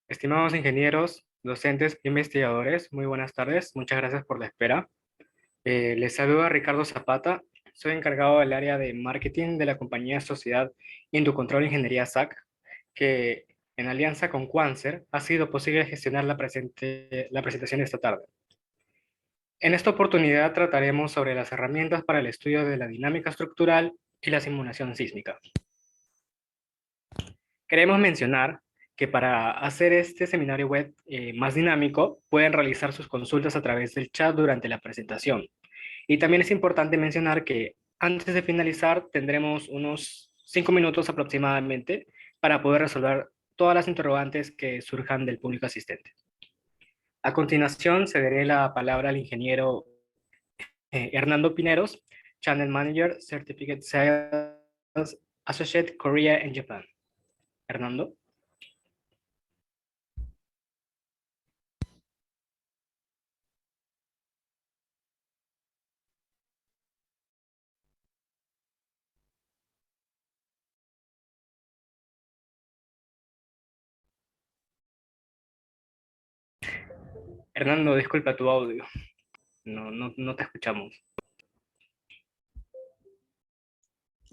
Estimados ingenieros, docentes e investigadores, muy buenas tardes. Muchas gracias por la espera. Les saluda Ricardo Zapata. Soy encargado del área de marketing de la compañía Sociedad Inducontrol Ingeniería SAC, que en alianza con Quanser ha sido posible gestionar la presentación de esta tarde. En esta oportunidad trataremos sobre las herramientas para el estudio de la dinámica estructural y la simulación sísmica. Queremos mencionar que para hacer este seminario web más dinámico, pueden realizar sus consultas a través del chat durante la presentación. Y también es importante mencionar que antes de finalizar tendremos unos 5 minutos aproximadamente para poder resolver todas las interrogantes que surjan del público asistente. A continuación, cederé la palabra al ingeniero Hernando Pineros, Channel Manager, Certificate Sales Associate, Korea and Japan. Hernando. Hernando, disculpa tu audio. No te escuchamos.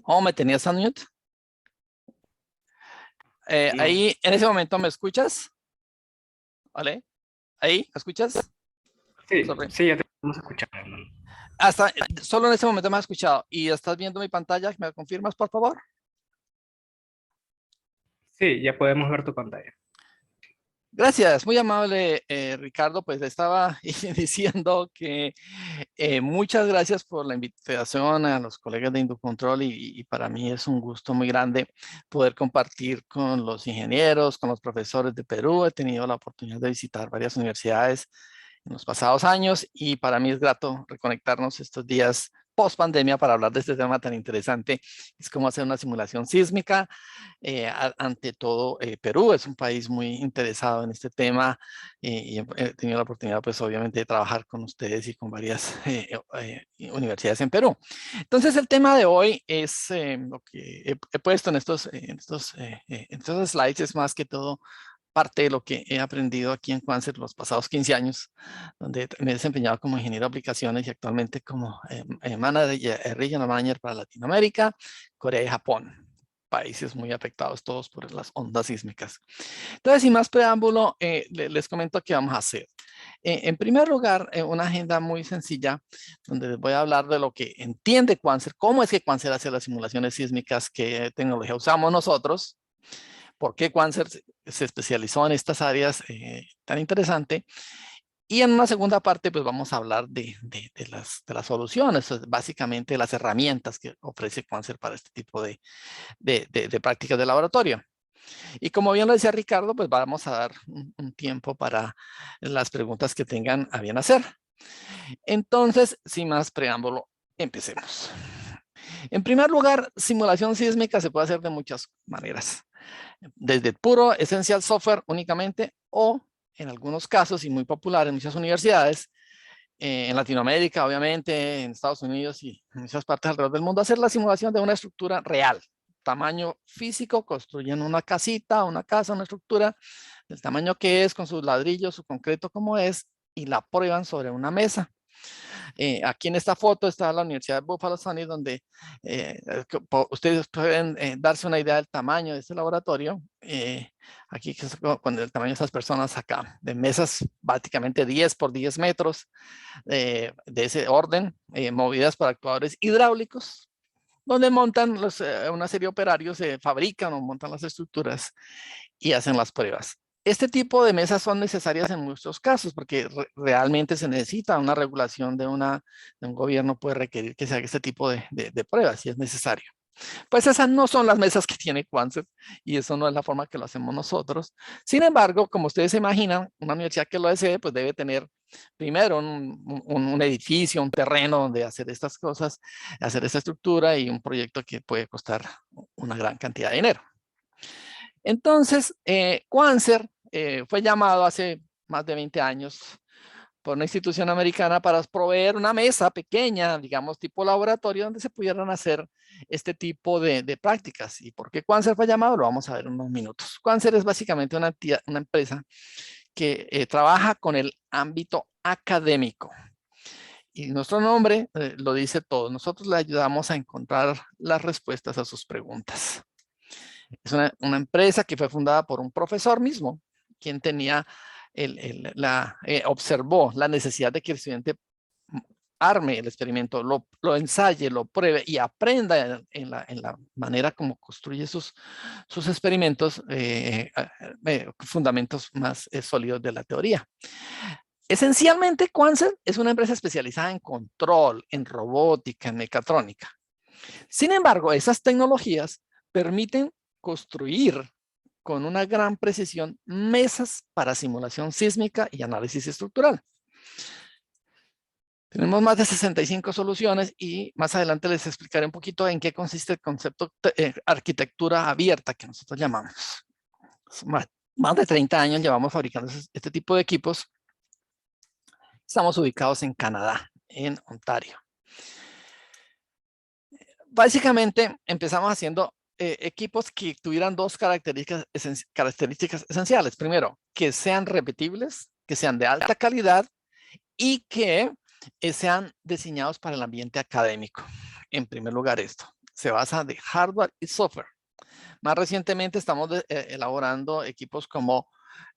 Oh, ¿me tenías on mute? No. Ahí, en ese momento, ¿me escuchas? ¿Vale? ¿Ahí? ¿Me escuchas? Sí, ya te estamos escuchando, Hernando. Solo en ese momento me has escuchado. ¿Y estás viendo mi pantalla? ¿Me confirmas, por favor? Sí, ya podemos ver tu pantalla. Gracias, muy amable, Ricardo. Pues estaba diciendo que muchas gracias por la invitación a los colegas de Inducontrol y para mí es un gusto muy grande poder compartir con los ingenieros, con los profesores de Perú. He tenido la oportunidad de visitar varias universidades en los pasados años y para mí es grato reconectarnos estos días post pandemia para hablar de este tema tan interesante. Es como hacer una simulación sísmica. Ante todo, Perú es un país muy interesado en este tema y he tenido la oportunidad, pues obviamente, de trabajar con ustedes y con varias universidades en Perú. Entonces, el tema de hoy es lo que he puesto en estos slides, es más que todo parte de lo que he aprendido aquí en Quanser los pasados 15 años, donde me he desempeñado como ingeniero de aplicaciones y actualmente como Regional Manager para Latinoamérica, Corea y Japón. Países muy afectados todos por las ondas sísmicas. Entonces, sin más preámbulo, les comento qué vamos a hacer. En primer lugar, una agenda muy sencilla, donde les voy a hablar de lo que entiende Quanser, cómo es que Quanser hace las simulaciones sísmicas, qué tecnología usamos nosotros, por qué Quanser se especializó en estas áreas tan interesante. Y en una segunda parte, pues vamos a hablar de las soluciones, básicamente las herramientas que ofrece Quanser para este tipo de prácticas de laboratorio. Y como bien lo decía Ricardo, pues vamos a dar un tiempo para las preguntas que tengan a bien hacer. Entonces, sin más preámbulo, empecemos. En primer lugar, simulación sísmica se puede hacer de muchas maneras. Desde puro Essential Software únicamente o en algunos casos y muy popular en muchas universidades, en Latinoamérica obviamente, en Estados Unidos y en muchas partes alrededor del mundo, hacer la simulación de una estructura real, tamaño físico, construyen una casita, una casa, una estructura del tamaño que es, con sus ladrillos, su concreto como es, y la prueban sobre una mesa. Aquí en esta foto está la Universidad de Buffalo Stony, donde ustedes pueden darse una idea del tamaño de este laboratorio. Aquí con el tamaño de estas personas acá, de mesas prácticamente 10 por 10 metros de ese orden, movidas por actuadores hidráulicos, donde montan una serie de operarios, fabrican o montan las estructuras y hacen las pruebas. Este tipo de mesas son necesarias en muchos casos porque realmente se necesita una regulación de un gobierno, puede requerir que se haga este tipo de pruebas si es necesario. Pues esas no son las mesas que tiene Quanser y eso no es la forma que lo hacemos nosotros. Sin embargo, como ustedes se imaginan, una universidad que lo desee, pues debe tener primero un edificio, un terreno donde hacer estas cosas, hacer esta estructura y un proyecto que puede costar una gran cantidad de dinero. Entonces, Quanser fue llamado hace más de 20 años por una institución americana para proveer una mesa pequeña, digamos, tipo laboratorio, donde se pudieran hacer este tipo de prácticas. ¿Y por qué Quanser fue llamado? Lo vamos a ver en unos minutos. Quanser es básicamente una empresa que trabaja con el ámbito académico. Y nuestro nombre lo dice todo. Nosotros le ayudamos a encontrar las respuestas a sus preguntas. Es una empresa que fue fundada por un profesor mismo, quien tenía observó la necesidad de que el estudiante arme el experimento, lo ensaye, lo pruebe y aprenda en la manera como construye sus experimentos, fundamentos más sólidos de la teoría. Esencialmente, Quanser es una empresa especializada en control, en robótica, en mecatrónica. Sin embargo, esas tecnologías permiten construir con una gran precisión mesas para simulación sísmica y análisis estructural. Tenemos más de 65 soluciones y más adelante les explicaré un poquito en qué consiste el concepto arquitectura abierta que nosotros llamamos. Más de 30 años llevamos fabricando este tipo de equipos. Estamos ubicados en Canadá, en Ontario. Básicamente empezamos haciendo equipos que tuvieran dos características esenciales. Primero, que sean repetibles, que sean de alta calidad y que sean diseñados para el ambiente académico. En primer lugar, esto se basa de hardware y software. Más recientemente estamos elaborando equipos como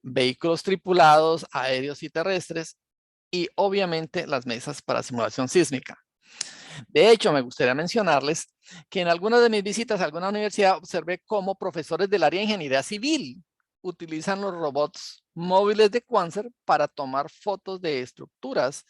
vehículos tripulados, aéreos y terrestres, y obviamente las mesas para simulación sísmica. De hecho, me gustaría mencionarles que en algunas de mis visitas a alguna universidad observé cómo profesores del área de ingeniería civil utilizan los robots móviles de Quanser para tomar fotos de estructuras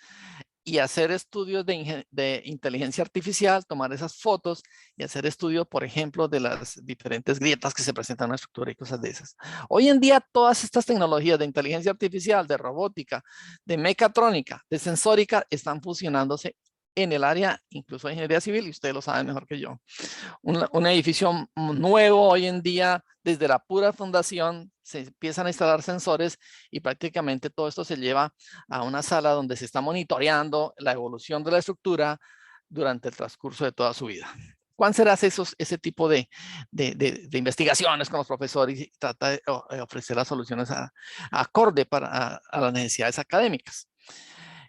y hacer estudios de inteligencia artificial, tomar esas fotos y hacer estudios, por ejemplo, de las diferentes grietas que se presentan en una estructura y cosas de esas. Hoy en día, todas estas tecnologías de inteligencia artificial, de robótica, de mecatrónica, de sensórica, están fusionándose en el área, incluso de ingeniería civil, y ustedes lo saben mejor que yo. Un edificio nuevo hoy en día, desde la pura fundación, se empiezan a instalar sensores y prácticamente todo esto se lleva a una sala donde se está monitoreando la evolución de la estructura durante el transcurso de toda su vida. Quanser hace ese tipo de investigaciones con los profesores y trata de ofrecer las soluciones acorde a las necesidades académicas.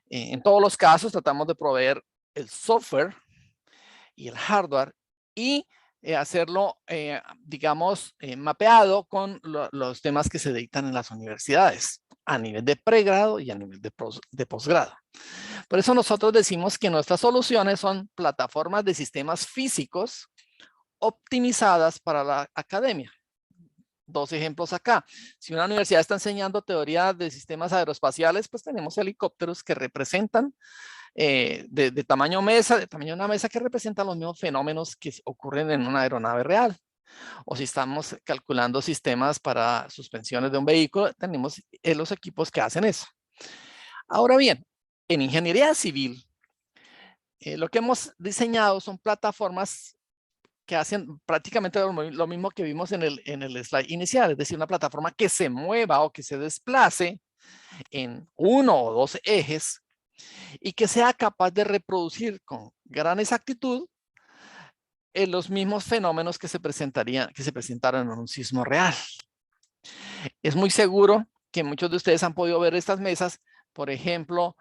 En todos los casos tratamos de proveer el software y el hardware y hacerlo, digamos, mapeado con los temas que se dictan en las universidades a nivel de pregrado y a nivel de posgrado. Por eso nosotros decimos que nuestras soluciones son plataformas de sistemas físicos optimizadas para la academia. Dos ejemplos acá. Si una universidad está enseñando teoría de sistemas aeroespaciales, pues tenemos helicópteros que representan de tamaño mesa, de tamaño de una mesa, que representan los mismos fenómenos que ocurren en una aeronave real. O si estamos calculando sistemas para suspensiones de un vehículo, tenemos los equipos que hacen eso. Ahora bien, en ingeniería civil, lo que hemos diseñado son plataformas que hacen prácticamente lo mismo que vimos en el slide inicial, es decir, una plataforma que se mueva o que se desplace en uno o dos ejes y que sea capaz de reproducir con gran exactitud los mismos fenómenos que se presentaron en un sismo real. Es muy seguro que muchos de ustedes han podido ver estas mesas. Por ejemplo,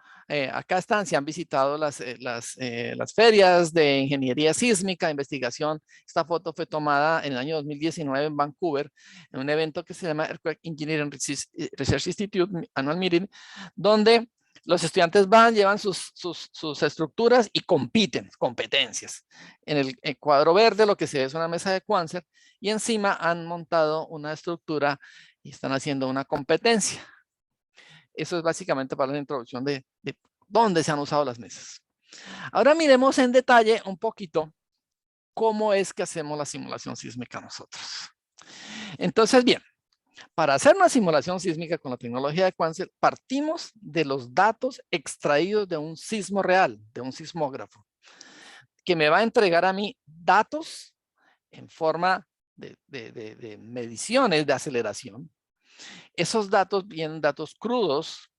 acá están, si han visitado las ferias de ingeniería sísmica, de investigación. Esta foto fue tomada en el año 2019 en Vancouver, en un evento que se llama Earthquake Engineering Research Institute Annual Meeting, donde los estudiantes van, llevan sus estructuras y compiten, competencias. En el cuadro verde lo que se ve es una mesa de Quanser y encima han montado una estructura y están haciendo una competencia. Eso es básicamente para la introducción de dónde se han usado las mesas. Ahora miremos en detalle un poquito cómo es que hacemos la simulación sísmica nosotros. Entonces, bien, para hacer una simulación sísmica con la tecnología de Quanser, partimos de los datos extraídos de un sismo real, de un sismógrafo, que me va a entregar a mí datos en forma de mediciones de aceleración. Esos datos vienen datos crudos,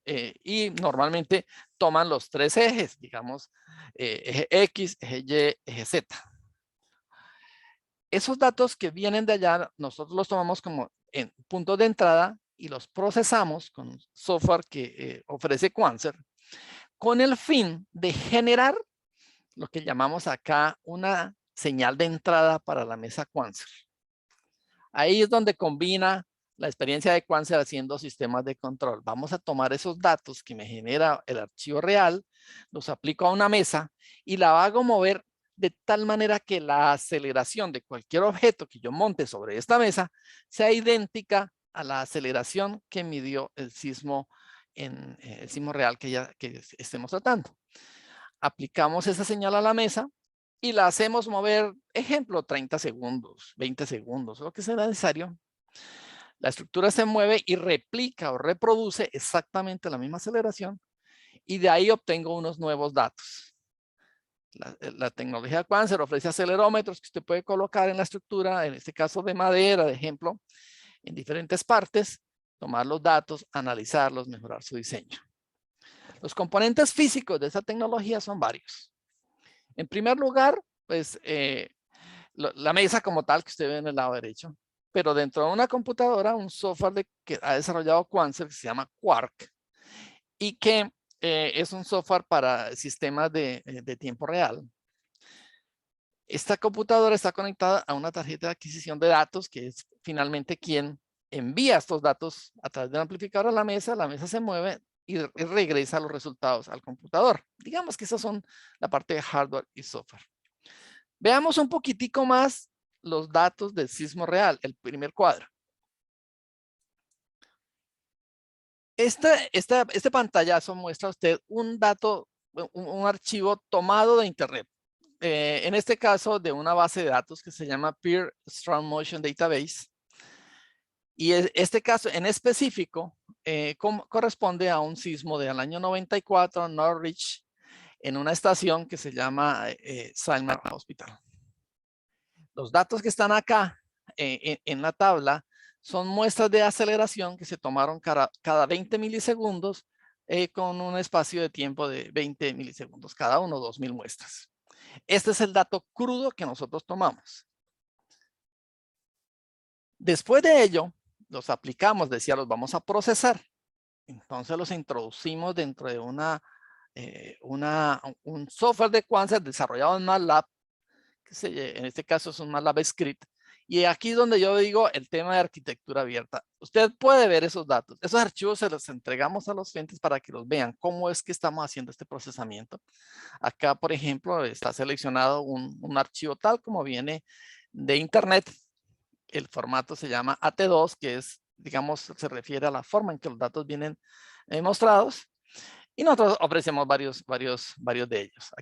y normalmente toman los tres ejes, digamos, eje X, eje Y, eje Z. Esos datos que vienen de allá, nosotros los tomamos como en puntos de entrada y los procesamos con un software que ofrece Quanser con el fin de generar lo que llamamos acá una señal de entrada para la mesa Quanser. Ahí es donde combina la experiencia de Quanser haciendo sistemas de control. Vamos a tomar esos datos que me genera el archivo real, los aplico a una mesa y la hago mover de tal manera que la aceleración de cualquier objeto que yo monte sobre esta mesa sea idéntica a la aceleración que midió el sismo real que estemos tratando. Aplicamos esa señal a la mesa y la hacemos mover, ejemplo, 30 segundos, 20 segundos, lo que sea necesario. La estructura se mueve y replica o reproduce exactamente la misma aceleración y de ahí obtengo unos nuevos datos. La tecnología Quanser ofrece acelerómetros que usted puede colocar en la estructura, en este caso de madera, de ejemplo, en diferentes partes, tomar los datos, analizarlos, mejorar su diseño. Los componentes físicos de esta tecnología son varios. En primer lugar, pues la mesa como tal que usted ve en el lado derecho, pero dentro de una computadora, un software que ha desarrollado Quanser que se llama Quark y que es un software para sistemas de tiempo real. Esta computadora está conectada a una tarjeta de adquisición de datos que es finalmente quien envía estos datos a través del amplificador a la mesa se mueve y regresa los resultados al computador. Digamos que esas son la parte de hardware y software. Veamos un poquitico más los datos del sismo real, el primer cuadro. Este pantallazo muestra a usted un dato, un archivo tomado de internet. En este caso de una base de datos que se llama Peer Strong Motion Database. Y este caso en específico corresponde a un sismo del año 94 en Norwich, en una estación que se llama Salman Hospital. Los datos que están acá en la tabla son muestras de aceleración que se tomaron cada 20 milisegundos con un espacio de tiempo de 20 milisegundos, cada uno 2000 muestras. Este es el dato crudo que nosotros tomamos. Después de ello, los aplicamos, decía, los vamos a procesar. Entonces los introducimos dentro de un software de Quanser desarrollado en MATLAB, en este caso es un MATLAB Script. Y aquí es donde yo digo el tema de arquitectura abierta. Usted puede ver esos datos. Esos archivos se los entregamos a los clientes para que los vean. ¿Cómo es que estamos haciendo este procesamiento? Acá, por ejemplo, está seleccionado un archivo tal como viene de internet. El formato se llama AT2, que es, digamos, se refiere a la forma en que los datos vienen mostrados. Y nosotros ofrecemos varios de ellos.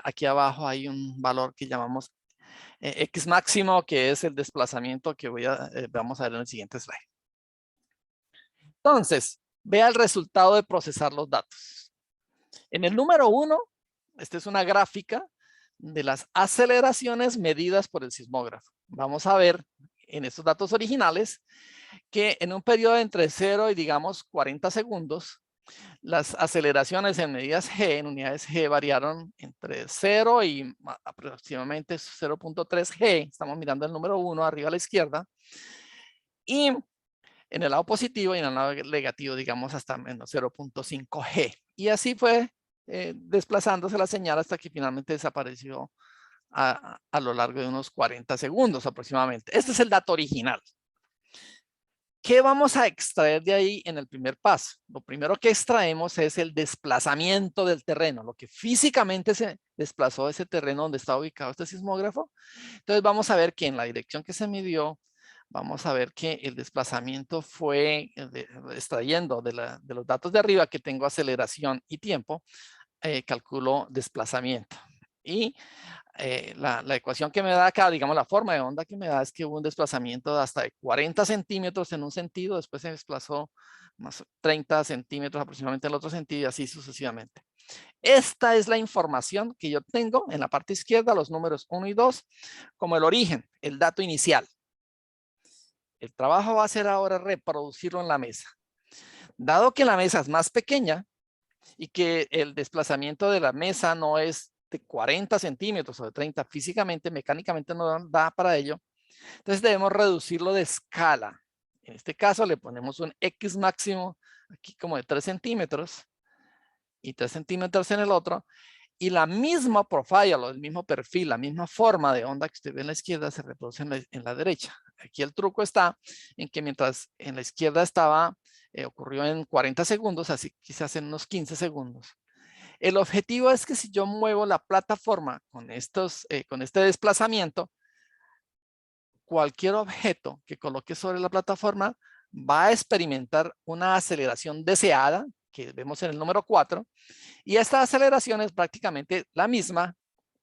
Aquí abajo hay un valor que llamamos X máximo, que es el desplazamiento que vamos a ver en el siguiente slide. Entonces, vea el resultado de procesar los datos. En el número 1, esta es una gráfica de las aceleraciones medidas por el sismógrafo. Vamos a ver en estos datos originales que en un periodo entre 0 y digamos 40 segundos, las aceleraciones en medidas G, en unidades G, variaron entre 0 y aproximadamente 0.3 G. Estamos mirando el número 1 arriba a la izquierda. Y en el lado positivo y en el lado negativo, digamos, hasta menos 0.5 G. Y así fue desplazándose la señal hasta que finalmente desapareció a lo largo de unos 40 segundos aproximadamente. Este es el dato original. ¿Qué vamos a extraer de ahí en el primer paso? Lo primero que extraemos es el desplazamiento del terreno, lo que físicamente se desplazó ese terreno donde está ubicado este sismógrafo. Entonces vamos a ver que en la dirección que se midió, vamos a ver que el desplazamiento fue extrayendo de los datos de arriba que tengo aceleración y tiempo, calculo desplazamiento. Y la ecuación que me da acá, digamos la forma de onda que me da es que hubo un desplazamiento de hasta de 40 centímetros en un sentido, después se desplazó más 30 centímetros aproximadamente en el otro sentido y así sucesivamente. Esta es la información que yo tengo en la parte izquierda, los números 1 y 2, como el origen, el dato inicial. El trabajo va a ser ahora reproducirlo en la mesa. Dado que la mesa es más pequeña y que el desplazamiento de la mesa no es de 40 centímetros o de 30, físicamente, mecánicamente no da para ello, entonces debemos reducirlo de escala. En este caso le ponemos un X máximo aquí como de 3 centímetros y 3 centímetros en el otro, y la misma profile o el mismo perfil, la misma forma de onda que usted ve en la izquierda se reproduce en la derecha. Aquí el truco está en que mientras en la izquierda ocurrió en 40 segundos, así quizás en unos 15 segundos. El objetivo es que si yo muevo la plataforma con este desplazamiento, cualquier objeto que coloque sobre la plataforma va a experimentar una aceleración deseada, que vemos en el número 4, y esta aceleración es prácticamente la misma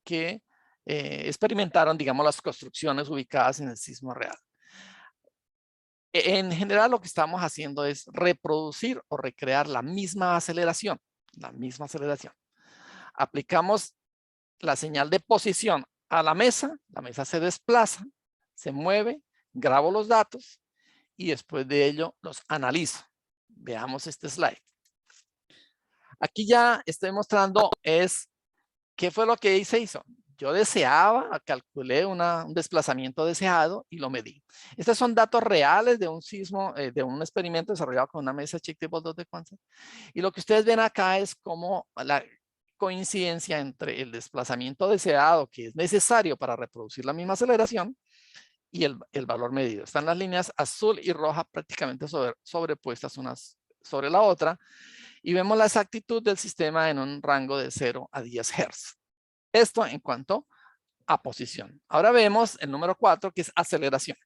que experimentaron, digamos, las construcciones ubicadas en el sismo real. En general, lo que estamos haciendo es reproducir o recrear la misma aceleración, Aplicamos la señal de posición a la mesa se desplaza, se mueve, grabo los datos y después de ello los analizo. Veamos este slide. Aquí ya estoy mostrando qué fue lo que se hizo. Yo calculé un desplazamiento deseado y lo medí. Estos son datos reales de un sismo, de un experimento desarrollado con una mesa Chicktable 2 de Quanser. Y lo que ustedes ven acá es como la coincidencia entre el desplazamiento deseado que es necesario para reproducir la misma aceleración y el valor medido. Están las líneas azul y roja prácticamente sobrepuestas unas sobre la otra y vemos la exactitud del sistema en un rango de 0 a 10 Hz. Esto en cuanto a posición. Ahora vemos el número 4, que es aceleración.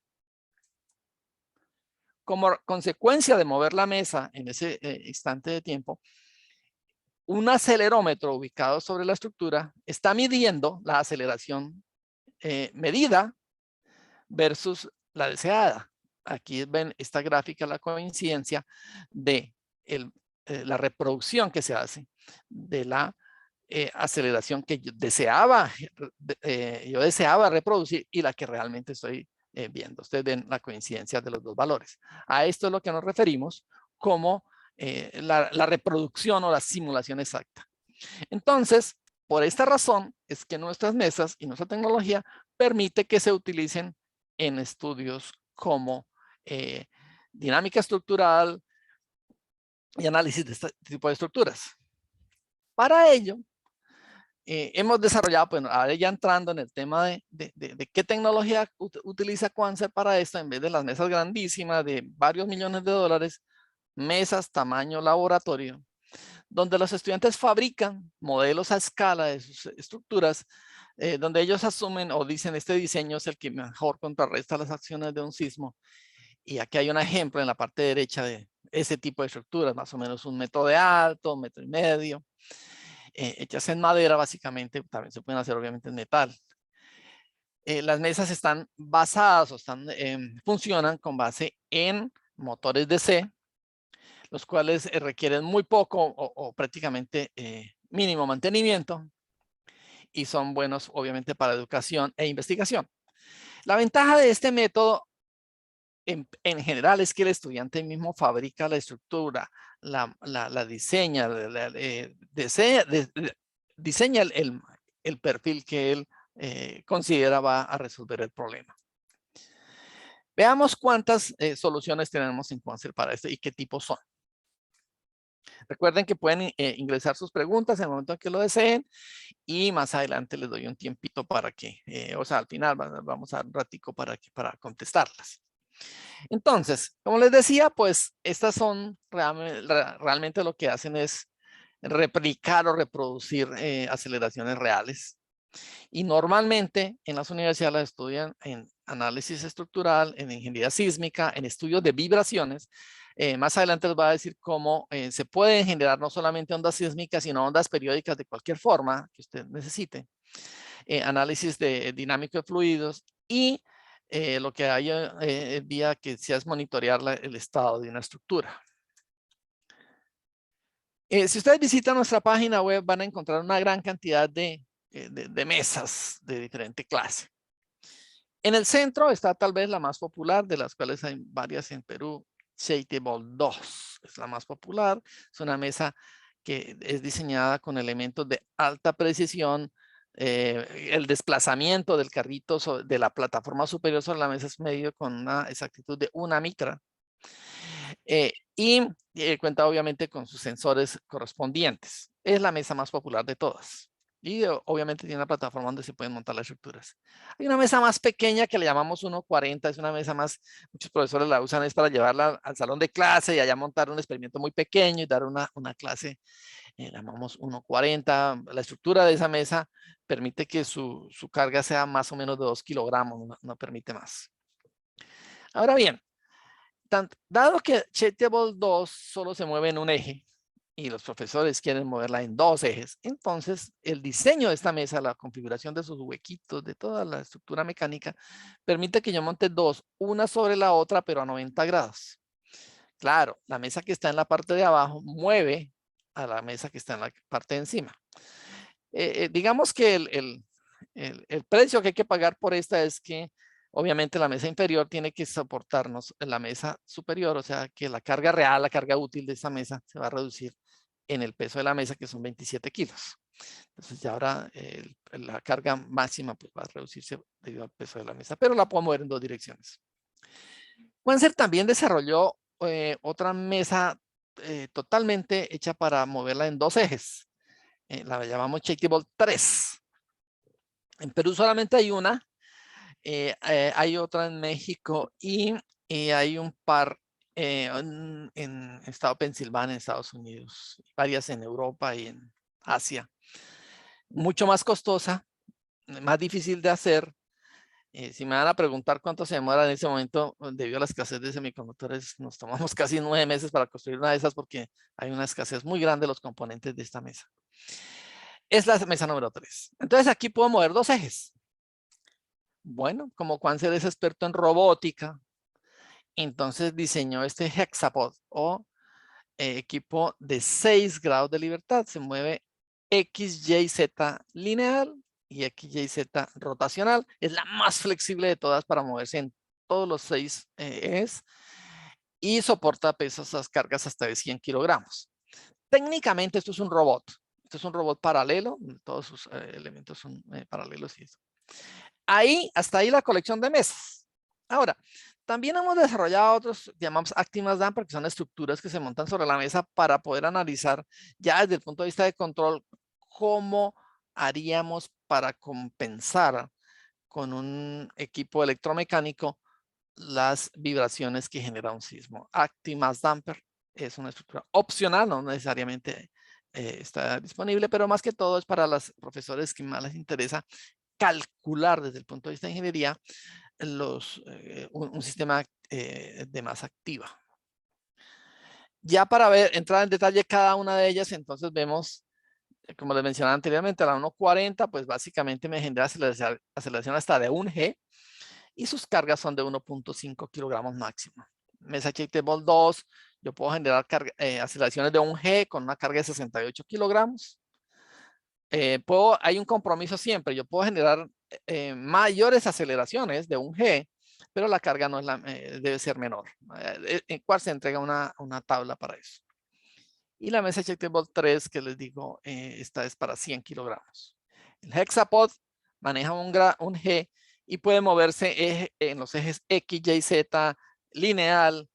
Como consecuencia de mover la mesa en ese instante de tiempo, un acelerómetro ubicado sobre la estructura está midiendo la aceleración medida versus la deseada. Aquí ven esta gráfica, la coincidencia de la reproducción que se hace de la aceleración que yo deseaba reproducir y la que realmente estoy viendo. Ustedes ven la coincidencia de los dos valores. A esto es lo que nos referimos como la reproducción o la simulación exacta. Entonces, por esta razón es que nuestras mesas y nuestra tecnología permite que se utilicen en estudios como dinámica estructural y análisis de este tipo de estructuras. Para ello, hemos desarrollado, bueno, ahora ya entrando en el tema de qué tecnología utiliza Quanser para esto, en vez de las mesas grandísimas de varios millones de dólares, mesas tamaño laboratorio, donde los estudiantes fabrican modelos a escala de sus estructuras, donde ellos asumen o dicen este diseño es el que mejor contrarresta las acciones de un sismo. Y aquí hay un ejemplo en la parte derecha de ese tipo de estructuras, más o menos 1 metro de alto, 1,5 metros, hechas en madera básicamente, también se pueden hacer obviamente en metal. Las mesas están basadas o funcionan con base en motores DC, los cuales requieren muy poco o prácticamente mínimo mantenimiento y son buenos obviamente para educación e investigación. La ventaja de este método en general es que el estudiante mismo fabrica la estructura, la diseña, diseña el perfil que él considera va a resolver el problema. Veamos cuántas soluciones tenemos en Quanser para esto y qué tipos son. Recuerden que pueden ingresar sus preguntas en el momento en que lo deseen y más adelante les doy un tiempito para que, o sea, al final vamos a dar un ratico para contestarlas. Entonces, como les decía, pues estas son realmente lo que hacen es replicar o reproducir aceleraciones reales. Y normalmente en las universidades las estudian en análisis estructural, en ingeniería sísmica, en estudios de vibraciones. Más adelante les voy a decir cómo se pueden generar no solamente ondas sísmicas, sino ondas periódicas de cualquier forma que usted necesite. Análisis de dinámico de fluidos y lo que hay el día que sea es monitorear el estado de una estructura. Si ustedes visitan nuestra página web van a encontrar una gran cantidad de mesas de diferente clase. En el centro está tal vez la más popular, de las cuales hay varias en Perú, Shapeable 2 es la más popular. Es una mesa que es diseñada con elementos de alta precisión. El desplazamiento del carrito de la plataforma superior sobre la mesa es medido con una exactitud de 1 micra. Cuenta obviamente con sus sensores correspondientes. Es la mesa más popular de todas. Y obviamente tiene una plataforma donde se pueden montar las estructuras. Hay una mesa más pequeña que le llamamos 1.40. Es una mesa más, muchos profesores la usan es para llevarla al salón de clase y allá montar un experimento muy pequeño y dar una clase, llamamos 1.40. La estructura de esa mesa permite que su carga sea más o menos de 2 kilogramos, no permite más. Ahora bien, dado que Shapeable 2 solo se mueve en un eje y los profesores quieren moverla en 2 ejes, entonces el diseño de esta mesa, la configuración de sus huequitos, de toda la estructura mecánica, permite que yo monte dos, una sobre la otra, pero a 90 grados. Claro, la mesa que está en la parte de abajo mueve a la mesa que está en la parte de encima. Digamos que el precio que hay que pagar por esta es que obviamente la mesa inferior tiene que soportarnos la mesa superior, o sea que la carga real, la carga útil de esta mesa se va a reducir en el peso de la mesa, que son 27 kilos. Entonces ya ahora la carga máxima pues, va a reducirse debido al peso de la mesa, pero la puedo mover en dos direcciones. Wanser también desarrolló otra mesa totalmente hecha para moverla en dos ejes. La llamamos Shapeable 3. En Perú solamente hay una. Hay otra en México y hay un par en estado Pensilvania, en Estados Unidos, varias en Europa y en Asia. Mucho más costosa, más difícil de hacer. Si me van a preguntar cuánto se demora en ese momento, debido a la escasez de semiconductores, nos tomamos casi 9 meses para construir una de esas porque hay una escasez muy grande de los componentes de esta mesa. Es la mesa número 3. Entonces aquí puedo mover dos ejes. Bueno, como Quanser es experto en robótica, entonces diseñó este hexapod o equipo de 6 grados de libertad. Se mueve X, Y, Z lineal y X, Y, Z rotacional. Es la más flexible de todas para moverse en todos los 6 ejes y soporta pesas, cargas hasta de 100 kilogramos. Técnicamente esto es un robot. Esto es un robot paralelo. Todos sus elementos son paralelos y eso. Hasta ahí la colección de mesas. Ahora, también hemos desarrollado otros, llamamos Active Damper, que son estructuras que se montan sobre la mesa para poder analizar ya desde el punto de vista de control cómo haríamos para compensar con un equipo electromecánico las vibraciones que genera un sismo. Active Damper es una estructura opcional, no necesariamente está disponible, pero más que todo es para los profesores que más les interesa calcular desde el punto de vista de ingeniería un sistema de masa activa. Ya para entrar en detalle cada una de ellas, entonces vemos, como les mencionaba anteriormente, la 1.40, pues básicamente me genera aceleración hasta de 1G y sus cargas son de 1.5 kilogramos máximo. Mesa Shapeable 2, yo puedo generar aceleraciones de 1G con una carga de 68 kilogramos. Hay un compromiso siempre. Yo puedo generar mayores aceleraciones de 1G, pero la carga no es debe ser menor. En cual se entrega una tabla para eso. Y la mesa Shapeable 3, que les digo, esta es para 100 kilogramos. El Hexapod maneja un G y puede moverse en los ejes X, Y, Z lineal,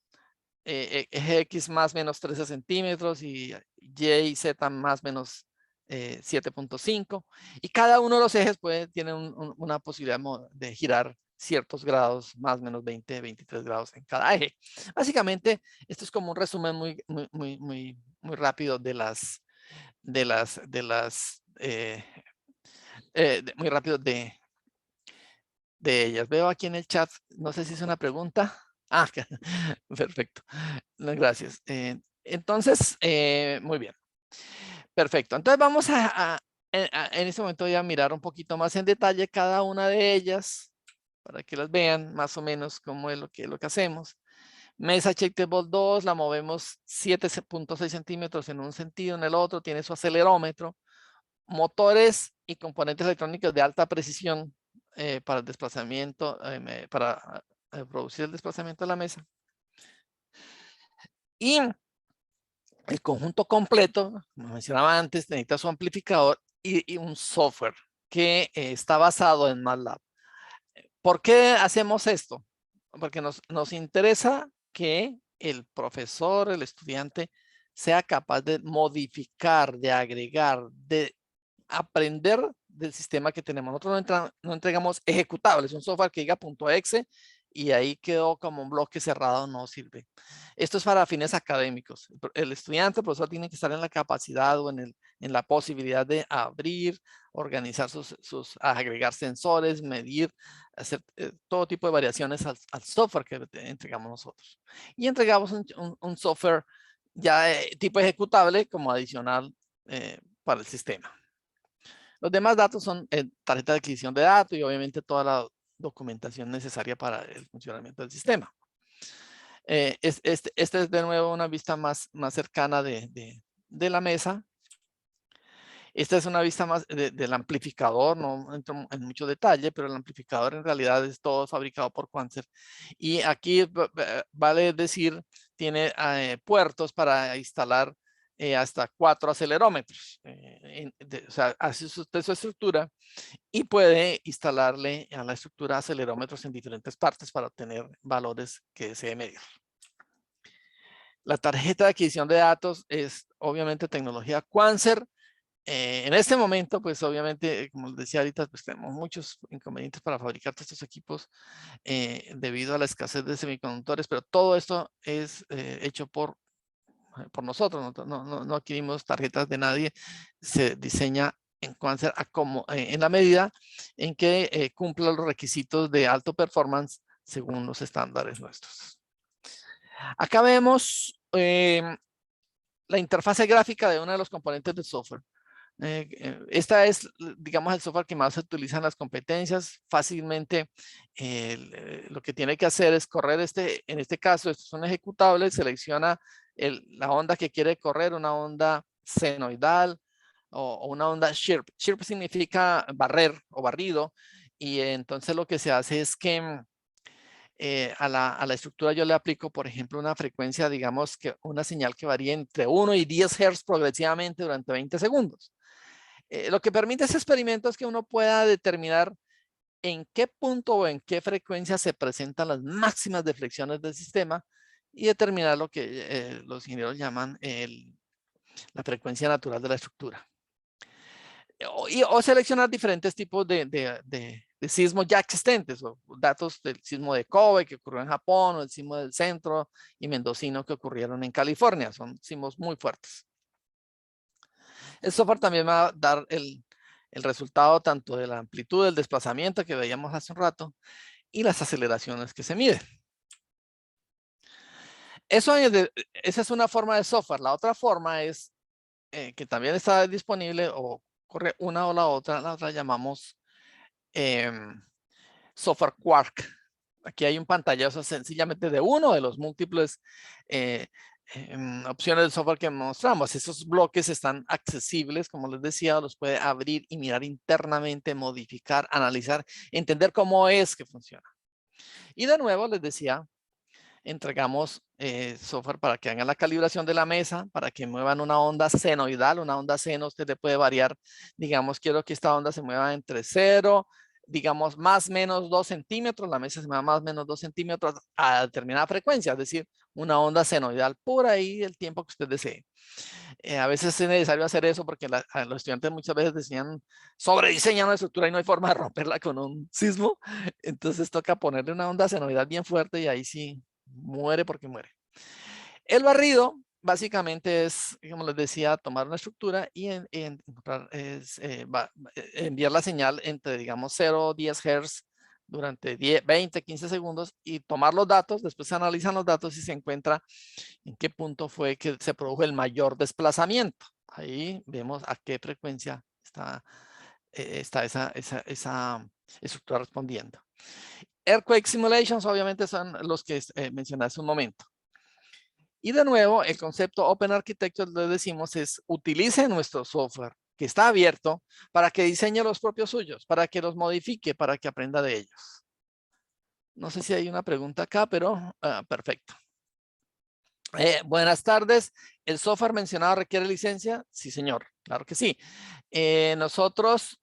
eje X más menos 13 centímetros y Y, Z más menos 7.5, y cada uno de los ejes tiene una posibilidad de girar ciertos grados, más o menos 20, 23 grados en cada eje. Básicamente, esto es como un resumen muy rápido muy rápido de ellas. Veo aquí en el chat, no sé si es una pregunta. Ah, perfecto. Gracias. Entonces, muy bien. Perfecto. Entonces vamos en este momento voy a mirar un poquito más en detalle cada una de ellas para que las vean más o menos cómo es lo que hacemos. Mesa Shapeable 2 la movemos 7.6 centímetros en un sentido, en el otro tiene su acelerómetro, motores y componentes electrónicos de alta precisión para el desplazamiento, para producir el desplazamiento de la mesa. Y el conjunto completo, como mencionaba antes, necesita su amplificador y un software que está basado en MATLAB. ¿Por qué hacemos esto? Porque nos interesa que el profesor, el estudiante, sea capaz de modificar, de agregar, de aprender del sistema que tenemos. Nosotros no entregamos ejecutables, un software que diga .exe y ahí quedó como un bloque cerrado, no sirve. Esto es para fines académicos. El estudiante, el profesor, tiene que estar en la capacidad o en la posibilidad de abrir, organizar agregar sensores, medir, hacer todo tipo de variaciones al software que entregamos nosotros. Y entregamos un software ya tipo ejecutable como adicional para el sistema. Los demás datos son tarjeta de adquisición de datos y obviamente toda la documentación necesaria para el funcionamiento del sistema. Este es de nuevo una vista más cercana de la mesa. Esta es una vista más del amplificador, no entro en mucho detalle, pero el amplificador en realidad es todo fabricado por Quanser. Y aquí vale decir, tiene puertos para instalar hasta 4 acelerómetros. O sea, hace usted su estructura y puede instalarle a la estructura acelerómetros en diferentes partes para obtener valores que desee medir. La tarjeta de adquisición de datos es obviamente tecnología Quanser. En este momento, pues obviamente, como les decía ahorita, pues tenemos muchos inconvenientes para fabricar todos estos equipos debido a la escasez de semiconductores, pero todo esto es hecho por nosotros, no adquirimos tarjetas de nadie, se diseña en Quanser en la medida en que cumpla los requisitos de alto performance según los estándares nuestros. Acá vemos la interfase gráfica de uno de los componentes del software. Esta es, digamos, el software que más se utiliza en las competencias. Fácilmente lo que tiene que hacer es correr en este caso, estos son ejecutables, selecciona la onda que quiere correr, una onda senoidal o una onda Chirp. Chirp significa barrer o barrido, y entonces lo que se hace es que a la estructura yo le aplico, por ejemplo, una frecuencia, digamos, que una señal que varía entre 1 y 10 Hz progresivamente durante 20 segundos. Lo que permite ese experimento es que uno pueda determinar en qué punto o en qué frecuencia se presentan las máximas deflexiones del sistema y determinar lo que los ingenieros llaman la frecuencia natural de la estructura. O seleccionar diferentes tipos de sismos ya existentes, o datos del sismo de Kobe que ocurrió en Japón, o el sismo del centro y mendocino que ocurrieron en California. Son sismos muy fuertes. El software también va a dar el resultado tanto de la amplitud del desplazamiento que veíamos hace un rato y las aceleraciones que se miden. Esa es una forma de software. La otra forma es que también está disponible o corre una o la otra llamamos software Quark. Aquí hay un pantallazo sencillamente de uno de los múltiples opciones del software que mostramos. Esos bloques están accesibles, como les decía, los puede abrir y mirar internamente, modificar, analizar, entender cómo es que funciona. Y de nuevo, les decía, entregamos software para que hagan la calibración de la mesa, para que muevan una onda senoidal. Una onda seno usted le puede variar, digamos, quiero que esta onda se mueva entre 0, digamos, más o menos 2 centímetros, la mesa se mueva más o menos 2 centímetros a determinada frecuencia, es decir, una onda senoidal por ahí el tiempo que usted desee. A veces es necesario hacer eso porque los estudiantes muchas veces decían sobrediseñan una estructura y no hay forma de romperla con un sismo, entonces toca ponerle una onda senoidal bien fuerte y ahí sí muere porque muere. El barrido básicamente es, como les decía, tomar una estructura y enviar la señal entre, digamos, 0 o 10 Hz durante 10, 20, 15 segundos y tomar los datos. Después se analizan los datos y se encuentra en qué punto fue que se produjo el mayor desplazamiento. Ahí vemos a qué frecuencia está esa estructura respondiendo. Earthquake simulations obviamente son los que mencioné hace un momento. Y de nuevo, el concepto Open Architecture, le decimos, es utilice nuestro software que está abierto para que diseñe los propios suyos, para que los modifique, para que aprenda de ellos. No sé si hay una pregunta acá, pero perfecto. Buenas tardes. ¿El software mencionado requiere licencia? Sí, señor. Claro que sí. Nosotros,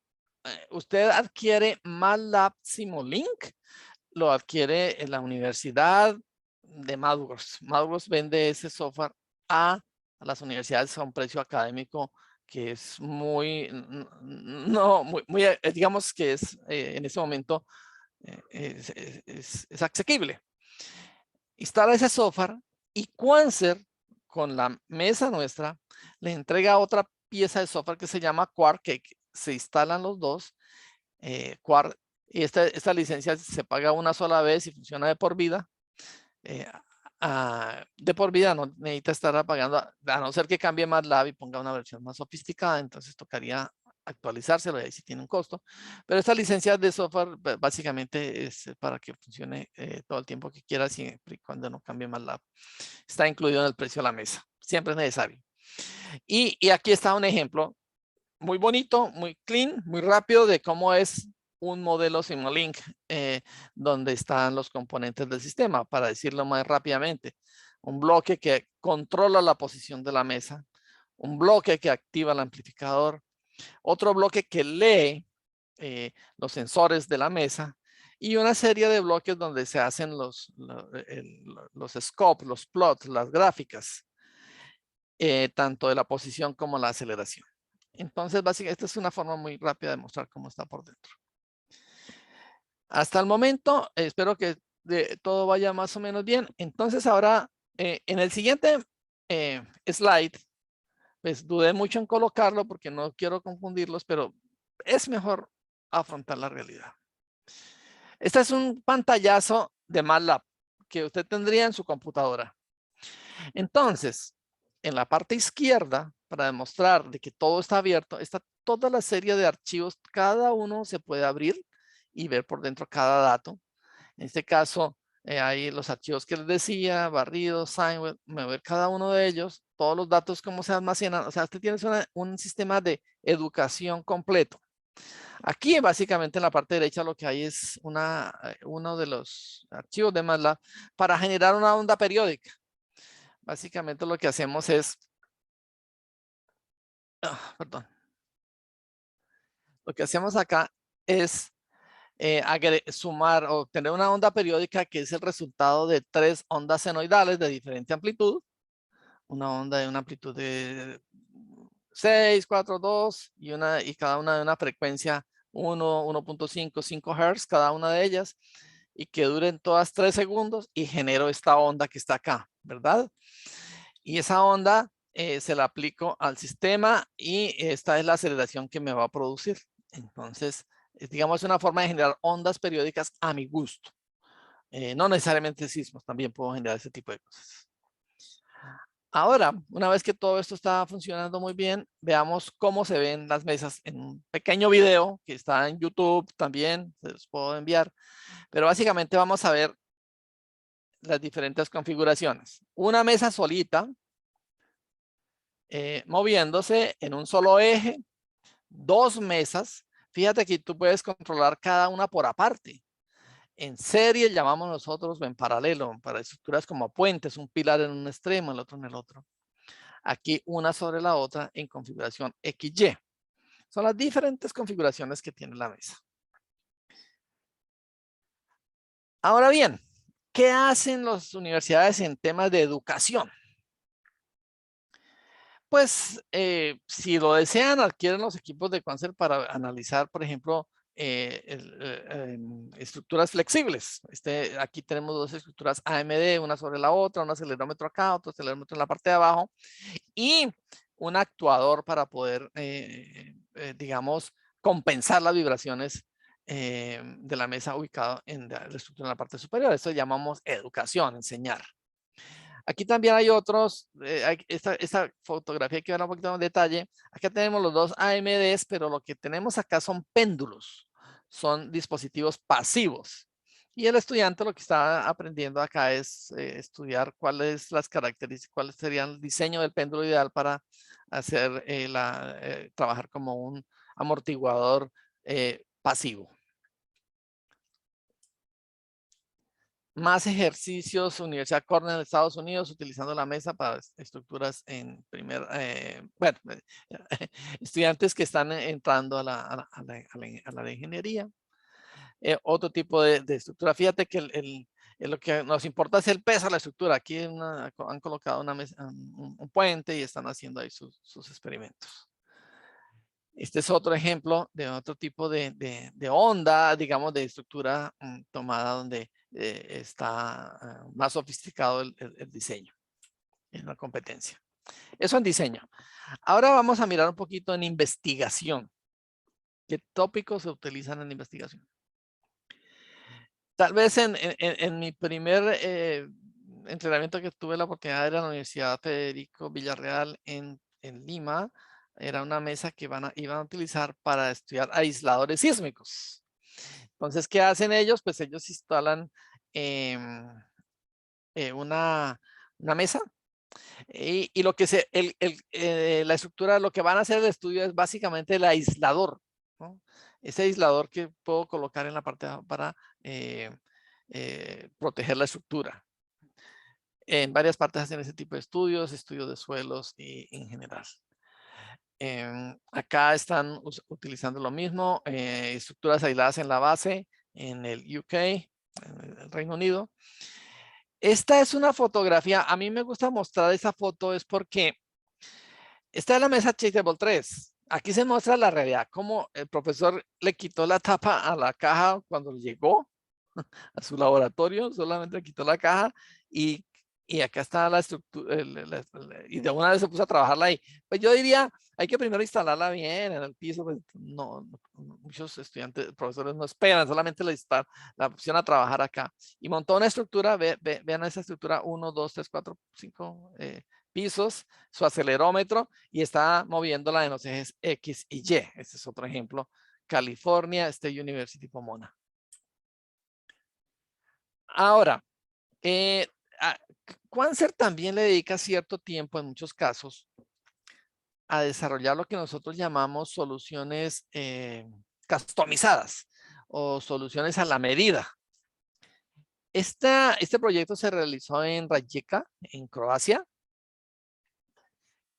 usted adquiere MATLAB Simulink, lo adquiere en la Universidad de Madras. Madras vende ese software a las universidades a un precio académico que es muy, no, muy digamos que es en ese momento es asequible. Instala ese software y Quanser, con la mesa nuestra, le entrega otra pieza de software que se llama Quark, que se instalan los dos. Quark, y esta licencia se paga una sola vez y funciona de por vida. De por vida no necesita estar pagando, a no ser que cambie MATLAB y ponga una versión más sofisticada, entonces tocaría actualizárselo y ahí sí tiene un costo. Pero esta licencia de software básicamente es para que funcione todo el tiempo que quiera, siempre y cuando no cambie MATLAB. Está incluido en el precio de la mesa, siempre es necesario. Y aquí está un ejemplo muy bonito, muy clean, muy rápido de cómo es un modelo Simulink donde están los componentes del sistema, para decirlo más rápidamente. Un bloque que controla la posición de la mesa, un bloque que activa el amplificador, otro bloque que lee los sensores de la mesa y una serie de bloques donde se hacen los scopes, los plots, las gráficas, tanto de la posición como la aceleración. Entonces, básicamente, esta es una forma muy rápida de mostrar cómo está por dentro. Hasta el momento, espero que todo vaya más o menos bien. Entonces, ahora, en el siguiente slide, pues dudé mucho en colocarlo porque no quiero confundirlos, pero es mejor afrontar la realidad. Este es un pantallazo de MATLAB que usted tendría en su computadora. Entonces, en la parte izquierda, para demostrar de que todo está abierto, está toda la serie de archivos. Cada uno se puede abrir y ver por dentro cada dato. En este caso, hay los archivos que les decía, barrido, SignWeb, ver cada uno de ellos, todos los datos, cómo se almacenan. O sea, usted tiene un sistema de educación completo. Aquí, básicamente, en la parte derecha, lo que hay es uno de los archivos de MATLAB para generar una onda periódica. Básicamente lo que hacemos es, perdón, lo que hacemos acá es sumar o tener una onda periódica que es el resultado de 3 ondas senoidales de diferente amplitud. Una onda de una amplitud de 6, 4, 2 y cada una de una frecuencia 1, 1.5, 5 Hz, cada una de ellas, y que duren todas 3 segundos y genero esta onda que está acá, ¿verdad? Y esa onda se la aplico al sistema y esta es la aceleración que me va a producir. Entonces, digamos, es una forma de generar ondas periódicas a mi gusto. No necesariamente sismos, también puedo generar ese tipo de cosas. Ahora, una vez que todo esto está funcionando muy bien, veamos cómo se ven las mesas en un pequeño video que está en YouTube también, se los puedo enviar. Pero básicamente vamos a ver las diferentes configuraciones. Una mesa solita, moviéndose en un solo eje, 2 mesas. Fíjate que tú puedes controlar cada una por aparte. En serie llamamos nosotros, o en paralelo, para estructuras como puentes, un pilar en un extremo, el otro en el otro. Aquí una sobre la otra en configuración XY. Son las diferentes configuraciones que tiene la mesa. Ahora bien, ¿qué hacen las universidades en temas de educación? Pues si lo desean, adquieren los equipos de Quanser para analizar, por ejemplo, estructuras flexibles. Aquí tenemos 2 estructuras AMD, una sobre la otra, un acelerómetro acá, otro acelerómetro en la parte de abajo y un actuador para poder, digamos, compensar las vibraciones de la mesa ubicado en la estructura en la parte superior. Esto llamamos educación, enseñar. Aquí también hay otros, esta fotografía hay que ver un poquito más en detalle. Acá tenemos los 2 AMDs, pero lo que tenemos acá son péndulos, son dispositivos pasivos. Y el estudiante lo que está aprendiendo acá es estudiar cuáles las características, cuáles serían el diseño del péndulo ideal para hacer trabajar como un amortiguador pasivo. Más ejercicios, Universidad Cornell de Estados Unidos, utilizando la mesa para estructuras en bueno, estudiantes que están entrando a la de ingeniería. Otro tipo de estructura. Fíjate que lo que nos importa es el peso de la estructura. Aquí han colocado una mesa, un puente y están haciendo ahí sus experimentos. Este es otro ejemplo de otro tipo de onda, digamos, de estructura tomada donde está más sofisticado el diseño en la competencia. Eso en diseño. Ahora vamos a mirar un poquito en investigación. ¿Qué tópicos se utilizan en investigación? Tal vez en mi primer entrenamiento que tuve la oportunidad era en la Universidad Federico Villarreal en Lima. Era una mesa que iban a utilizar para estudiar aisladores sísmicos. Entonces, ¿qué hacen ellos? Pues ellos instalan una mesa y lo que la estructura, lo que van a hacer el estudio es básicamente el aislador, ¿no? Ese aislador que puedo colocar en la parte de abajo para proteger la estructura. En varias partes hacen ese tipo de estudios de suelos y en general. Acá están utilizando lo mismo, estructuras aisladas en la base, en el UK, en el Reino Unido. Esta es una fotografía, a mí me gusta mostrar esa foto es porque esta es la mesa Chasable 3. Aquí se muestra la realidad, como el profesor le quitó la tapa a la caja cuando llegó a su laboratorio, solamente le quitó la caja y acá está la estructura, y de una vez se puso a trabajarla ahí. Pues yo diría, hay que primero instalarla bien en el piso, pues muchos estudiantes, profesores no esperan, solamente la pusieron a trabajar acá. Y montó una estructura, vean esa estructura, 1, 2, 3, 4, 5 pisos, su acelerómetro, y está moviéndola en los ejes X y Y. Este es otro ejemplo, California State University, Pomona. Ahora, Quanser también le dedica cierto tiempo en muchos casos a desarrollar lo que nosotros llamamos soluciones customizadas o soluciones a la medida. Este proyecto se realizó en Rijeka, en Croacia.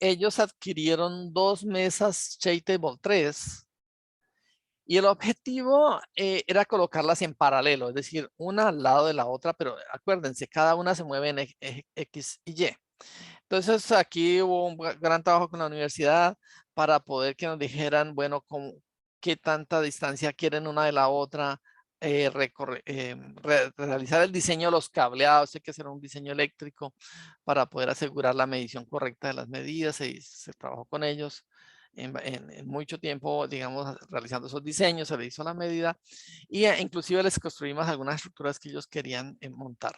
Ellos adquirieron 2 mesas Chasable 3 y el objetivo era colocarlas en paralelo, es decir, una al lado de la otra, pero acuérdense, cada una se mueve en eje X y Y. Entonces aquí hubo un gran trabajo con la universidad para poder que nos dijeran, bueno, qué tanta distancia quieren una de la otra, realizar el diseño de los cableados, hay que hacer un diseño eléctrico para poder asegurar la medición correcta de las medidas, se trabajó con ellos en mucho tiempo, digamos, realizando esos diseños, se le hizo la medida y inclusive les construimos algunas estructuras que ellos querían montar.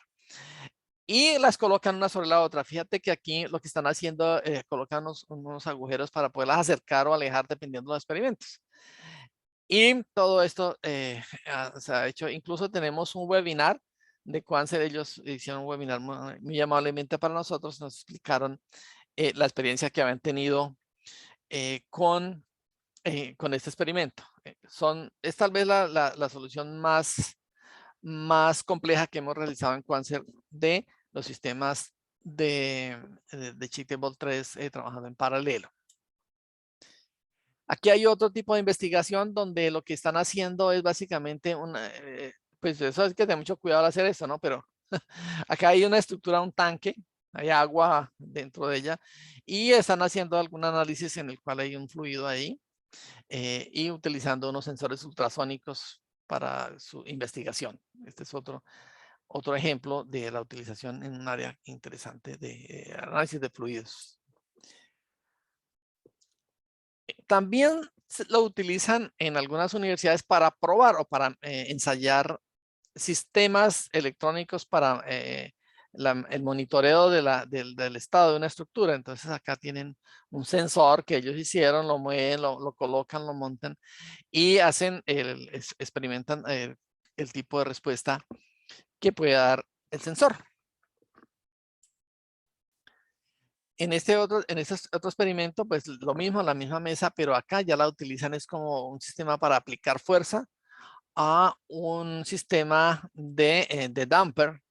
Y las colocan una sobre la otra. Fíjate que aquí lo que están haciendo, colocan unos agujeros para poderlas acercar o alejar dependiendo de los experimentos. Y todo esto se ha hecho. Incluso tenemos un webinar de Quanser. Ellos hicieron un webinar muy amablemente para nosotros. Nos explicaron la experiencia que habían tenido con este experimento. Es tal vez la solución más compleja que hemos realizado en Quanser de los sistemas de Chasable 3 trabajando en paralelo. Aquí hay otro tipo de investigación donde lo que están haciendo es básicamente pues eso es que tener mucho cuidado al hacer eso, ¿no? Pero acá hay una estructura, un tanque, hay agua dentro de ella y están haciendo algún análisis en el cual hay un fluido ahí y utilizando unos sensores ultrasónicos para su investigación. Este es otro ejemplo de la utilización en un área interesante de análisis de fluidos. También lo utilizan en algunas universidades para probar o para ensayar sistemas electrónicos para el monitoreo del estado de una estructura. Entonces acá tienen un sensor que ellos hicieron, lo mueven, lo colocan, lo montan y experimentan el tipo de respuesta que puede dar el sensor. En este otro experimento, pues lo mismo, la misma mesa, pero acá ya la utilizan es como un sistema para aplicar fuerza a un sistema de damper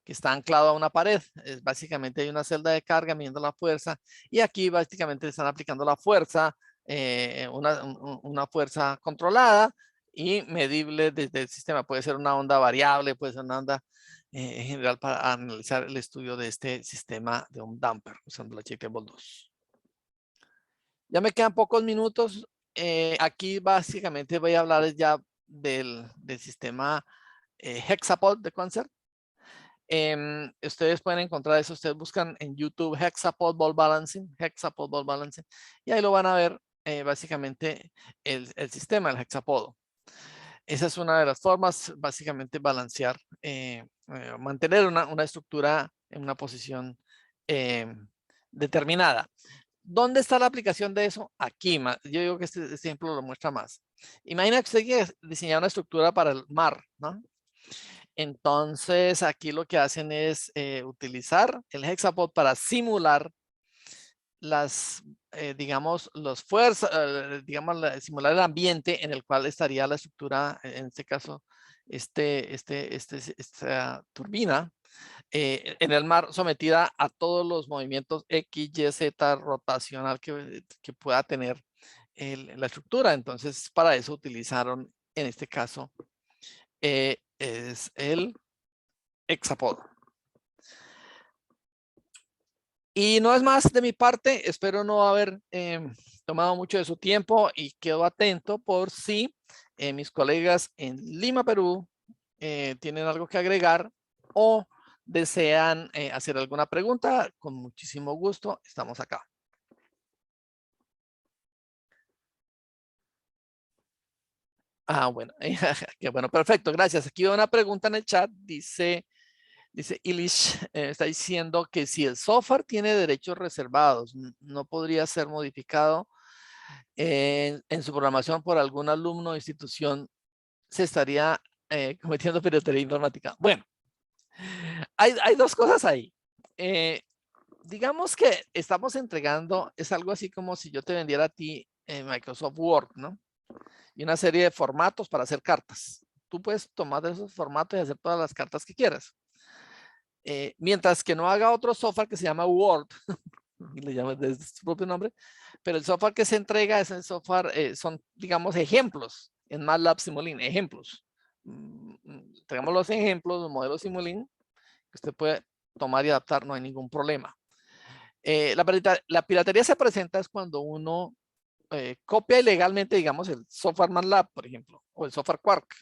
que está anclado a una pared. Básicamente hay una celda de carga midiendo la fuerza y aquí básicamente están aplicando la fuerza, una fuerza controlada y medible desde el sistema. Puede ser una onda variable, puede ser una onda en general para analizar el estudio de este sistema de un damper usando la Checkable 2. Ya me quedan pocos minutos. Aquí básicamente voy a hablar ya del sistema Hexapod de Quanser. Ustedes pueden encontrar eso, ustedes buscan en YouTube Hexapod Ball Balancing, y ahí lo van a ver básicamente el sistema, el hexapodo. Esa es una de las formas, básicamente balancear, mantener una estructura en una posición determinada. ¿Dónde está la aplicación de eso? Aquí, yo digo que este ejemplo lo muestra más. Imagina que usted quiere diseñar una estructura para el mar, ¿no? Entonces, aquí lo que hacen es utilizar el Hexapod para simular digamos, simular el ambiente en el cual estaría la estructura, en este caso, esta turbina, en el mar, sometida a todos los movimientos X, Y, Z rotacional que pueda tener la estructura. Entonces, para eso utilizaron, en este caso, es el Hexapod. Y no es más de mi parte, espero no haber tomado mucho de su tiempo y quedo atento por si mis colegas en Lima, Perú, tienen algo que agregar o desean hacer alguna pregunta. Con muchísimo gusto, estamos acá. Bueno, qué bueno, perfecto, gracias. Aquí hay una pregunta en el chat, dice Ilish, está diciendo que si el software tiene derechos reservados, no podría ser modificado en su programación por algún alumno o institución, se estaría cometiendo piratería informática. Bueno, hay dos cosas ahí. Digamos que estamos entregando, es algo así como si yo te vendiera a ti Microsoft Word, ¿no? Y una serie de formatos para hacer cartas. Tú puedes tomar de esos formatos y hacer todas las cartas que quieras. Mientras que no haga otro software que se llama Word, y le llama desde su propio nombre, pero el software que se entrega es el software, son, digamos, ejemplos en MATLAB Simulink, ejemplos. Tenemos los ejemplos, los modelos Simulink, que usted puede tomar y adaptar, no hay ningún problema. La piratería se presenta es cuando uno copia ilegalmente, digamos, el software MATLAB, por ejemplo, o el software Quark.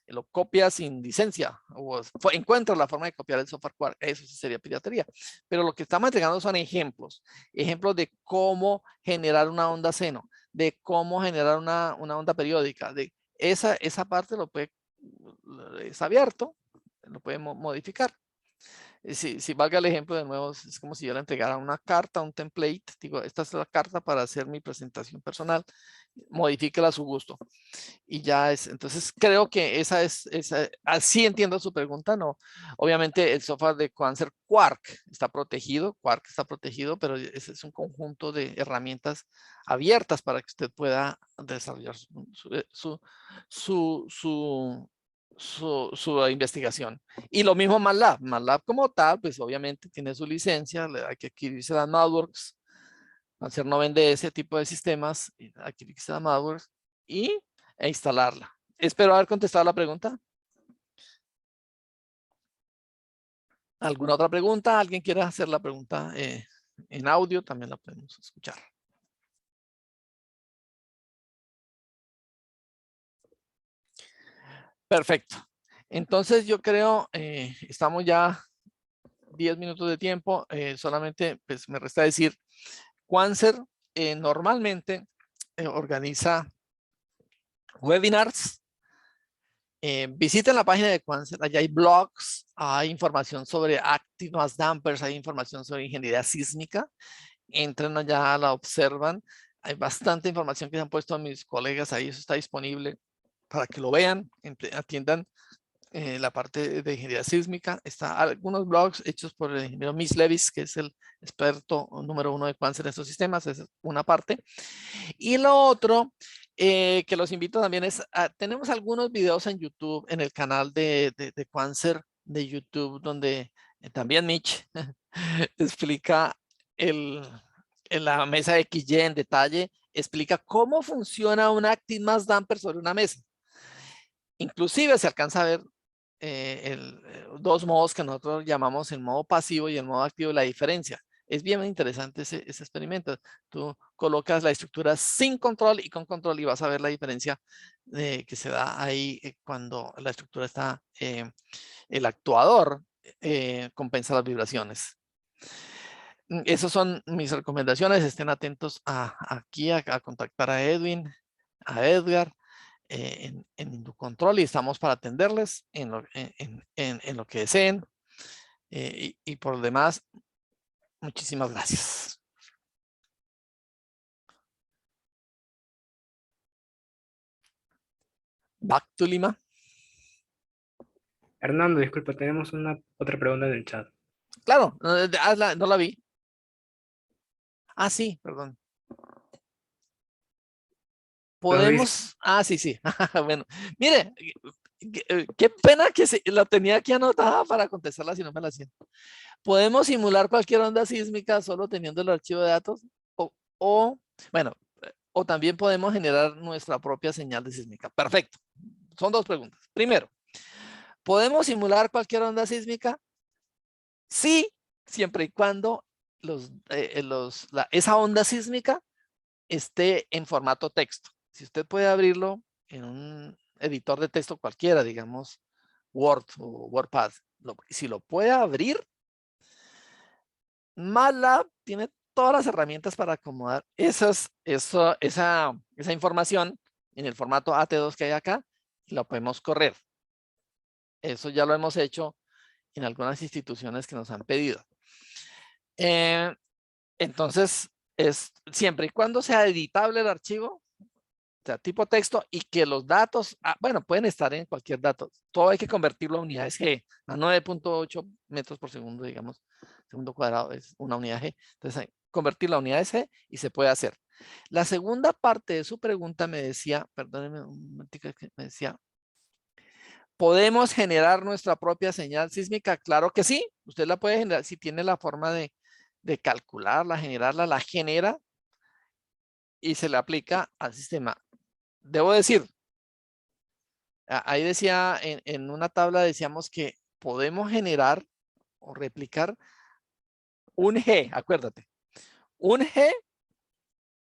Lo copia sin licencia o encuentra la forma de copiar el software Quark, eso sí sería piratería. Pero lo que estamos entregando son ejemplos de cómo generar una onda seno, de cómo generar una onda periódica. De esa parte es abierto, lo podemos modificar. Si valga el ejemplo de nuevo, es como si yo le entregara una carta, un template, digo, esta es la carta para hacer mi presentación personal, modifíquela a su gusto. Y ya es, entonces creo que así entiendo su pregunta, ¿no? Obviamente el software de Quanser Quark está protegido, pero ese es un conjunto de herramientas abiertas para que usted pueda desarrollar su investigación. Y lo mismo MATLAB. MATLAB como tal, pues obviamente tiene su licencia, hay que adquirirse las MathWorks. Quanser no vende ese tipo de sistemas, adquirirse las MathWorks e instalarla. Espero haber contestado la pregunta. ¿Alguna otra pregunta? ¿Alguien quiere hacer la pregunta en audio? También la podemos escuchar. Perfecto. Entonces yo creo, estamos ya 10 minutos de tiempo. Solamente pues me resta decir, Quanser normalmente organiza webinars. Visiten la página de Quanser, allá hay blogs, hay información sobre Active Mass Dampers, hay información sobre ingeniería sísmica. Entren allá, la observan. Hay bastante información que se han puesto a mis colegas ahí, eso está disponible para que lo vean, atiendan la parte de ingeniería sísmica. Está algunos blogs hechos por el ingeniero Miss Levis, que es el experto número 1 de Quanser en estos sistemas, es una parte. Y lo otro que los invito también es, tenemos algunos videos en YouTube en el canal de Quanser de YouTube donde también Mitch explica en la mesa XY en detalle, explica cómo funciona un Active Mass Damper sobre una mesa. Inclusive se alcanza a ver dos modos que nosotros llamamos el modo pasivo y el modo activo, la diferencia. Es bien interesante ese experimento. Tú colocas la estructura sin control y con control y vas a ver la diferencia que se da ahí cuando la estructura está, el actuador compensa las vibraciones. Esas son mis recomendaciones. Estén atentos aquí a contactar a Edwin, a Edgar, en Inducontrol, y estamos para atenderles en lo que deseen. Y por lo demás, muchísimas gracias. Back to Lima. Hernando, disculpa, tenemos otra pregunta en el chat. Claro, hazla, no la vi. Ah, sí, perdón. Podemos, sí, sí. Bueno, mire, qué pena que la tenía aquí anotada para contestarla si no me la hacía. Podemos simular cualquier onda sísmica solo teniendo el archivo de datos bueno, o también podemos generar nuestra propia señal de sísmica. Perfecto. Son dos preguntas. Primero, ¿podemos simular cualquier onda sísmica? Sí, siempre y cuando esa onda sísmica esté en formato texto. Si usted puede abrirlo en un editor de texto cualquiera, digamos Word o WordPad, si lo puede abrir, MATLAB tiene todas las herramientas para acomodar esa información en el formato AT2 que hay acá y lo podemos correr. Eso ya lo hemos hecho en algunas instituciones que nos han pedido. Entonces, siempre y cuando sea editable el archivo, o sea, tipo texto, y que los datos, bueno, pueden estar en cualquier dato. Todo hay que convertirlo a unidades G, a 9.8 metros por segundo, digamos. Segundo cuadrado es una unidad G. Entonces, convertirlo a unidades G y se puede hacer. La segunda parte de su pregunta me decía, perdónenme un momentito, que me decía, ¿podemos generar nuestra propia señal sísmica? Claro que sí. Usted la puede generar si tiene la forma de calcularla, generarla, la genera y se le aplica al sistema. Debo decir, ahí decía, en una tabla decíamos que podemos generar o replicar un G, acuérdate, un G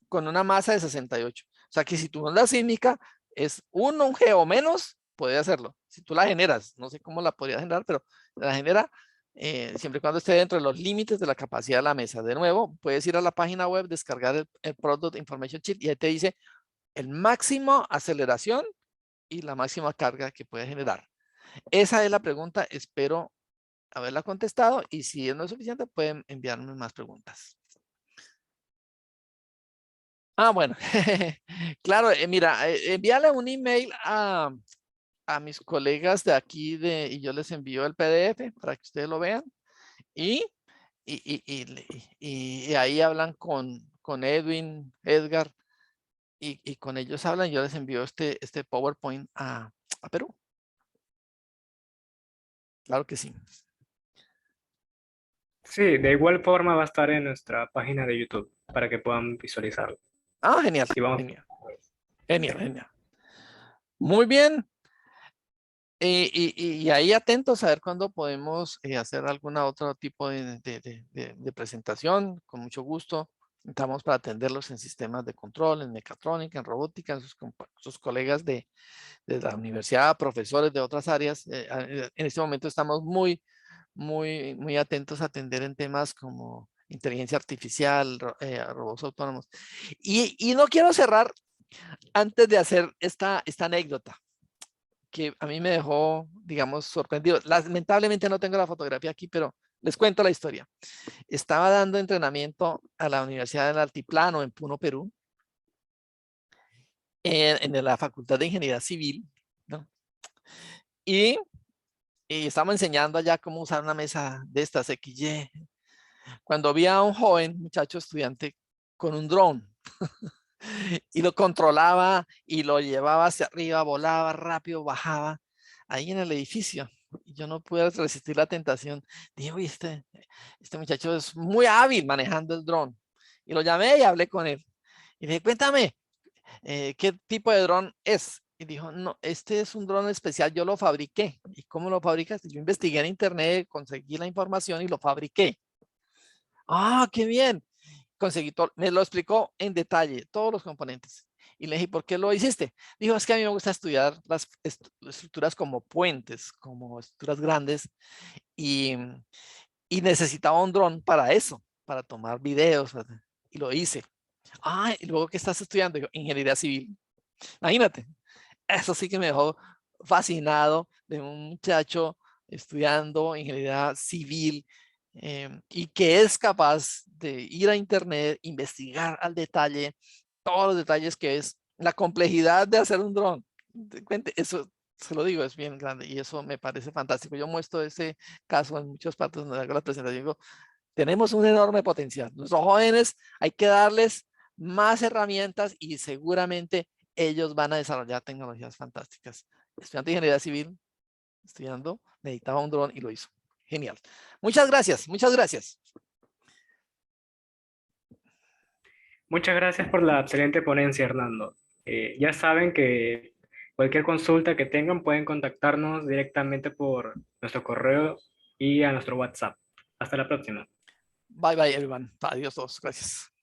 con una masa de 68. O sea que si tu onda sísmica es un G o menos, puede hacerlo. Si tú la generas, no sé cómo la podrías generar, pero la genera siempre y cuando esté dentro de los límites de la capacidad de la mesa. De nuevo, puedes ir a la página web, descargar el Product Information Sheet y ahí te dice el máximo aceleración y la máxima carga que puede generar. Esa es la pregunta, espero haberla contestado y si no es suficiente pueden enviarme más preguntas. Bueno, claro, mira, envíale un email a mis colegas de aquí y yo les envío el PDF para que ustedes lo vean y ahí hablan con Edwin, Edgar y con ellos hablan. Yo les envío este PowerPoint a Perú. Claro que sí. Sí, de igual forma va a estar en nuestra página de YouTube para que puedan visualizarlo. Genial, Y vamos. genial. Muy bien. Y ahí atentos a ver cuándo podemos hacer algún otro tipo de presentación. Con mucho gusto. Estamos para atenderlos en sistemas de control, en mecatrónica, en robótica, sus colegas de la universidad, profesores de otras áreas. En este momento estamos muy atentos a atender en temas como inteligencia artificial, robots autónomos. Y no quiero cerrar antes de hacer esta anécdota que a mí me dejó, digamos, sorprendido. Lamentablemente no tengo la fotografía aquí, pero les cuento la historia. Estaba dando entrenamiento a la Universidad del Altiplano en Puno, Perú, en la Facultad de Ingeniería Civil, ¿no? Y estamos enseñando allá cómo usar una mesa de estas XY. Cuando vi a un joven muchacho estudiante con un dron y lo controlaba y lo llevaba hacia arriba, volaba rápido, bajaba ahí en el edificio. Y yo no pude resistir la tentación. Dije, uy, este muchacho es muy hábil manejando el dron. Y lo llamé y hablé con él. Y le dije, cuéntame, ¿qué tipo de dron es? Y dijo, no, este es un dron especial, yo lo fabriqué. ¿Y cómo lo fabricas? Yo investigué en internet, conseguí la información y lo fabriqué. Ah, qué bien. Conseguí todo, me lo explicó en detalle, todos los componentes. Y le dije, ¿por qué lo hiciste? Dijo, es que a mí me gusta estudiar las estructuras como puentes, como estructuras grandes, y, y necesitaba un dron para eso, para tomar videos, y lo hice. Ah, y luego, ¿qué estás estudiando? Yo, ingeniería civil. Imagínate, eso sí que me dejó fascinado de un muchacho estudiando ingeniería civil, y que es capaz de ir a internet, investigar al detalle todos los detalles que es la complejidad de hacer un dron. Eso se lo digo, es bien grande y eso me parece fantástico. Yo muestro ese caso en muchas partes donde hago la presentación. Digo, tenemos un enorme potencial. Nuestros jóvenes hay que darles más herramientas y seguramente ellos van a desarrollar tecnologías fantásticas. Estudiante de ingeniería civil, estudiando, necesitaba un dron y lo hizo. Genial. Muchas gracias, muchas gracias. Muchas gracias por la excelente ponencia, Hernando. Ya saben que cualquier consulta que tengan pueden contactarnos directamente por nuestro correo y a nuestro WhatsApp. Hasta la próxima. Bye bye, everyone. Adiós todos. Gracias.